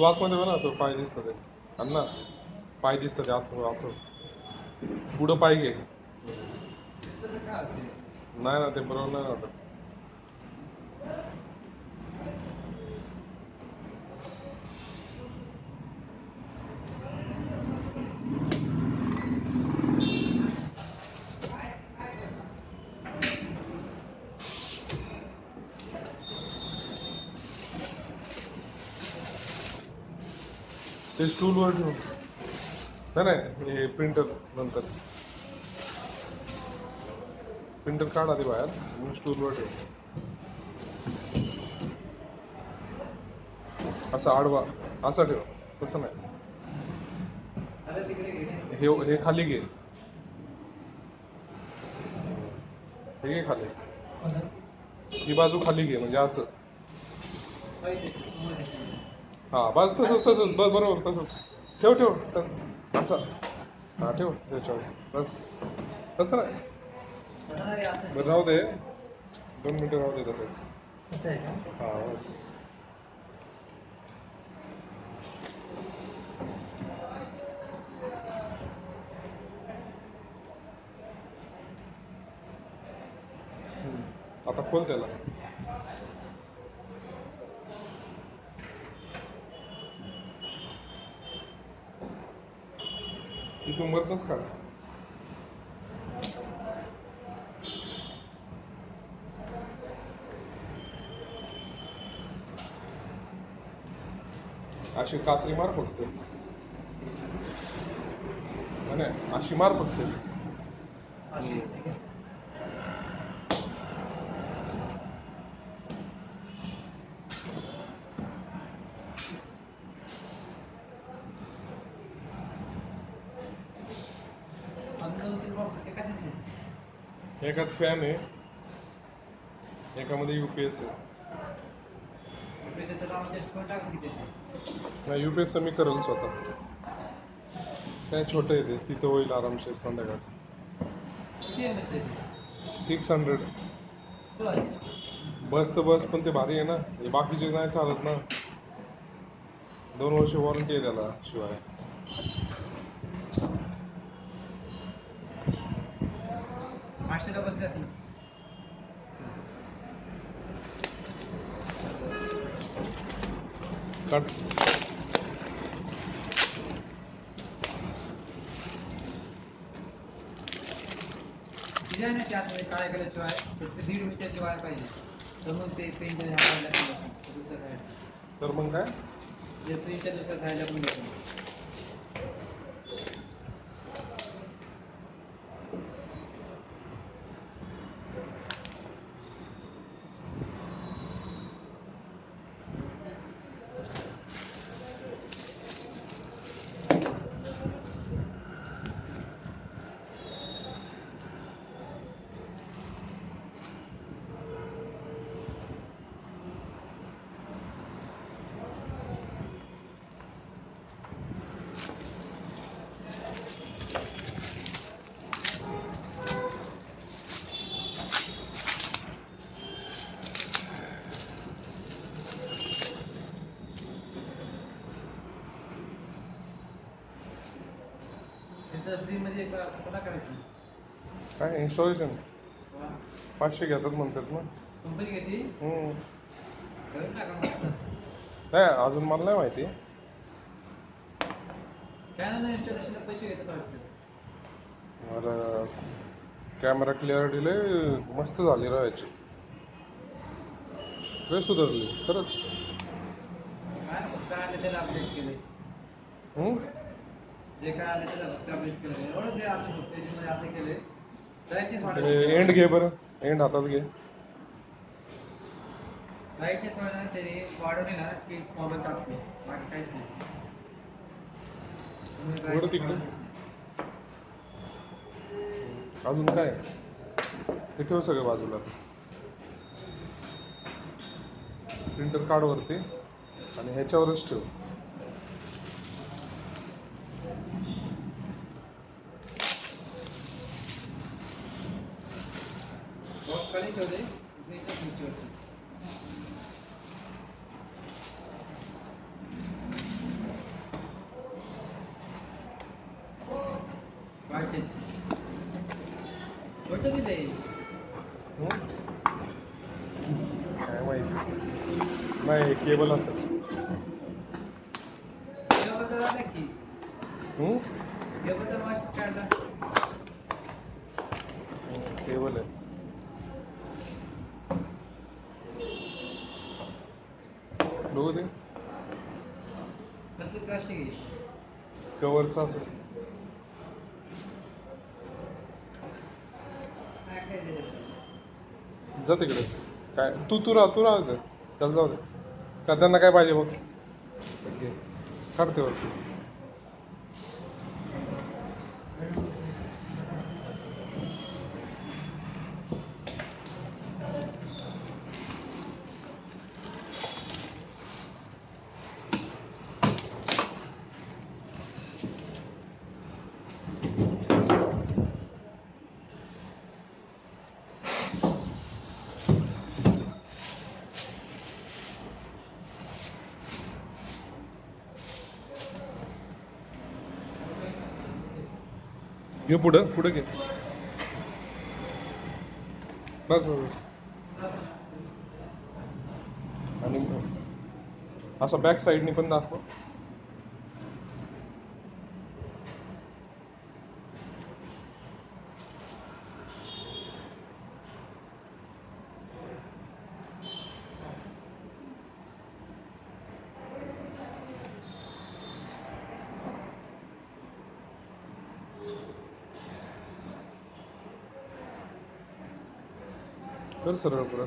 तू आतमध्ये बघ ना, तो पाय दिसतं ते. अण्णा, पाय दिसतं ते आत पुढं पाय घे. नाही ना, ते बरोबर नाही वाटत. ते स्टूलवर ठेवून. नाही नाही, हे प्रिंटर नंतर. प्रिंटर काढ आधी बाहेर आणि स्टूलवर ठेव. असं आडवा, असं ठेव, तसं नाही. हे खाली घे, हे घे खाली. ही बाजू खाली घे, म्हणजे असं. हा बस, तसंच तसंच, बस बरोबर तसंच. ठेव ठेव तर असं. हा ठेव त्याच्यावर, बस. तसं नाही, बरं राहू दे, 2 मिनिटं राहू दे तसंच. हा बस. आता खोल त्याला. तिथून वरच काढ. अशी कात्री मार फक्त. नाही, अशी मार फक्त. एकात फॅन आहे, एकामध्ये UPS आहे. नाही, UPS मी करेल स्वतः. काय छोटं आहे ते, तिथं होईल आरामशीर संध्याकाळचं. 600. बस तर बस, पण ते भारी आहे ना, बाकीचे नाही चालत ना. 2 वर्ष वॉरंटी आहे त्याला शिवाय. बसले असेल. कट. डिझाईन आहे त्यात काळ्या कलरची वायर, फक्त 1.5 मीटरची वायर पाहिजे. तर मग ते प्रिंटर हाताळायला दुसऱ्या साईड. तर मग काय, जे प्रिंटर दुसऱ्या साईडला पण बसेल. फ्रीमध्ये सदा करायचं. काय इन्स्टॉलेशन 500 घेतात म्हणतात ना. कंपनी घेते. करून टाका मग. नाही, अजून मला नाही माहिती. कॅनन इन्स्टॉलेशनला पैसे घेतात वाटतं. बरं, कॅमेरा क्लिअरिटी लय मस्त झाली राहायची, लय सुधारली खरंच. काय फक्त आले त्याला अपडेट केले. जे काय आले त्याला फक्त अपडेट केलं, एवढंच आहे. अजून फक्त त्याच्यामध्ये असं केले. एंड घे बरं, एंड हातात घे. ब्राईटनेस वाढवून तरी वाढवली ना की मोबाईल तापतो, बाकी काहीच नाही. अजून काय ते ठेव सगळं बाजूला. प्रिंटर काढ वरती आणि ह्याच्यावरच ठेव. बॉक्स खाली ठेव दे. कुठं दिलंय हं? काय माहिती नाही केबल असेल. केबल तर आलं की हं? केबलचा मागच काढला केबल आहे. बघू दे कसली प्लास्टिक आहे कवरचा असेल. काय काय दिलं जा तिकडे काय तू राहू दे चल जाऊ दे का त्यांना काय पाहिजे बघ घे काढते वरती. घे पुढं पुढं घे बस बस बस. आणि असं बॅक साईडनी पण दाखव. कर सरळ पुढं.